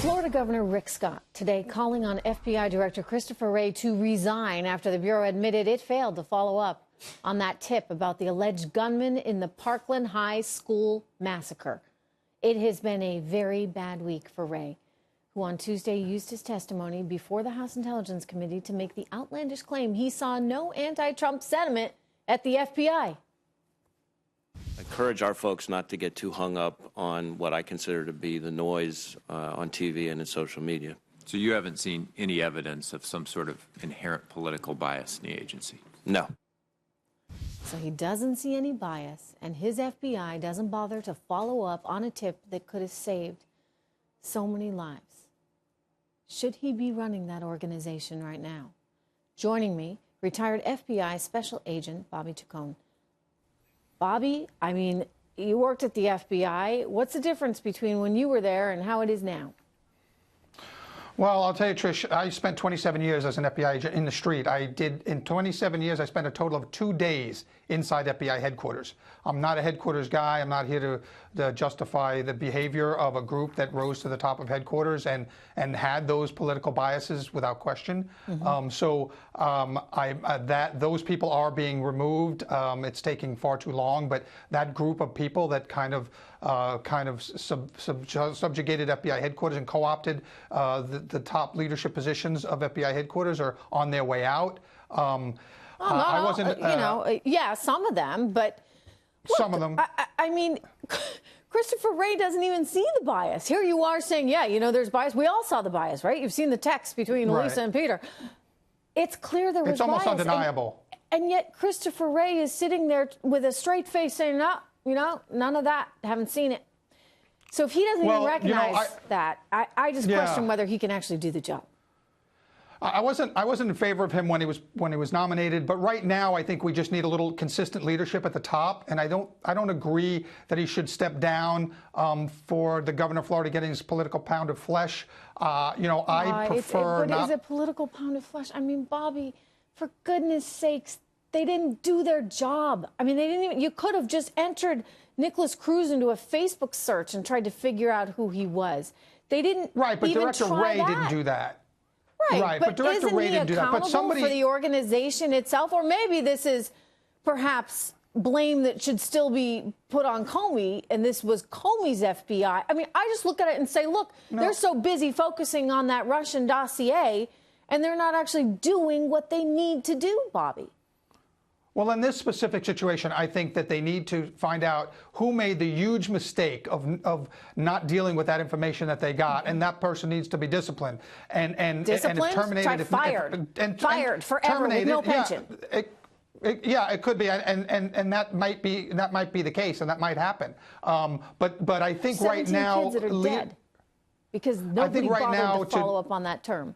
Florida Governor Rick Scott today calling on FBI Director Christopher Wray to resign after the Bureau admitted it failed to follow up on that tip about the alleged gunman in the Parkland High School massacre. It has been a very bad week for Wray, who on Tuesday used his testimony before the House Intelligence Committee to make the outlandish claim he saw no anti-Trump sentiment at the FBI. I encourage our folks not to get too hung up on what I consider to be the noise on TV and in social media. So you haven't seen any evidence of some sort of inherent political bias in the agency? No. So he doesn't see any bias, and his FBI doesn't bother to follow up on a tip that could have saved so many lives. Should he be running that organization right now? Joining me, retired FBI Special Agent Bobby Chacon. Bobby, I mean, you worked at the FBI. What's the difference between when you were there and how it is now? Well, I'll tell you, Trish, I spent 27 years as an FBI agent in the street. In 27 years, I spent a total of 2 days inside FBI headquarters. I'm not a headquarters guy. I'm not here to justify the behavior of a group that rose to the top of headquarters and had those political biases without question. Mm-hmm. Those people are being removed. It's taking far too long, but that group of people that kind of subjugated FBI headquarters and co-opted the top leadership positions of FBI headquarters are on their way out. I wasn't, yeah, some of them, but look, some of them. I mean, Christopher Wray doesn't even see the bias. Here you are saying, yeah, there's bias. We all saw the bias, right? You've seen the text between Lisa and Peter. It's clear there was bias. It's almost undeniable. And yet Christopher Wray is sitting there with a straight face saying, no, none of that. Haven't seen it. So if he doesn't even recognize that, I just question whether he can actually do the job. I wasn't in favor of him when he was nominated, but right now I think we just need a little consistent leadership at the top, and I don't agree that he should step down for the governor of Florida getting his political pound of flesh. I prefer not. Is it political pound of flesh? I mean, Bobby, for goodness sakes, they didn't do their job. I mean, they didn't even. You could have just entered Nicholas Cruz into a Facebook search and tried to figure out who he was. They didn't. Right, but even Director Wray didn't do that. Right, but Director Wray didn't do that. But somebody for the organization itself, or maybe this is perhaps blame that should still be put on Comey, and this was Comey's FBI. I mean, I just look at it and say, look, they're so busy focusing on that Russian dossier, and they're not actually doing what they need to do, Bobby. Well, in this specific situation, I think that they need to find out who made the huge mistake of not dealing with that information that they got, and that person needs to be disciplined and terminated. Fired forever with no pension. Yeah, it could be, and that might be the case, and that might happen. But I think right now, kids that are dead because nobody bothered to follow up on that term.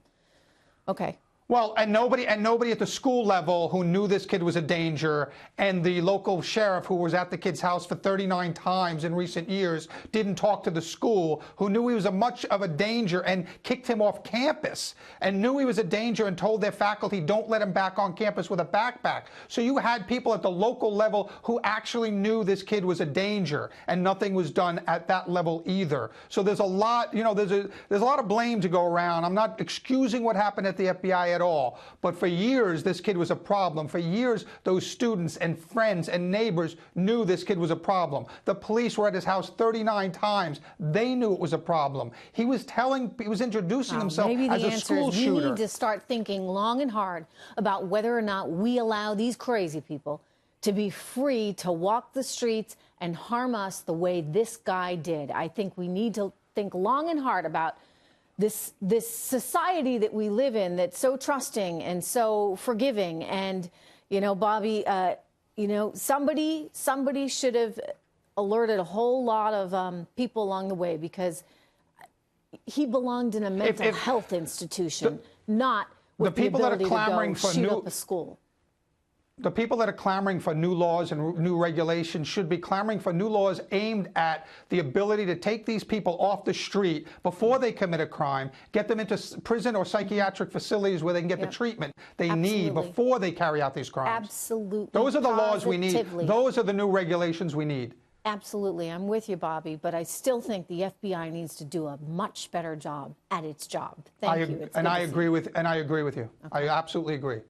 Okay. Well, and nobody at the school level who knew this kid was a danger, and the local sheriff who was at the kid's house for 39 times in recent years didn't talk to the school, who knew he was much of a danger and kicked him off campus, and knew he was a danger and told their faculty, don't let him back on campus with a backpack. So you had people at the local level who actually knew this kid was a danger, and nothing was done at that level either. So there's a lot, there's a lot of blame to go around. I'm not excusing what happened at the FBI at all. But for years, this kid was a problem. For years, those students and friends and neighbors knew this kid was a problem. The police were at his house 39 times. They knew it was a problem. He was introducing himself as a school shooter. We need to start thinking long and hard about whether or not we allow these crazy people to be free to walk the streets and harm us the way this guy did. I think we need to think long and hard about this society that we live in that's so trusting and so forgiving. And, Bobby, somebody should have alerted a whole lot of people along the way, because he belonged in a mental health institution, not with the ability to go shoot up a school. The people that are clamoring for new laws and new regulations should be clamoring for new laws aimed at the ability to take these people off the street before they commit a crime, get them into prison or psychiatric facilities where they can get the treatment they need before they carry out these crimes. Absolutely. Those are the laws we need. Those are the new regulations we need. Absolutely, I'm with you, Bobby, but I still think the FBI needs to do a much better job at its job. Thank you. It's good to see you. I agree with you. I absolutely agree.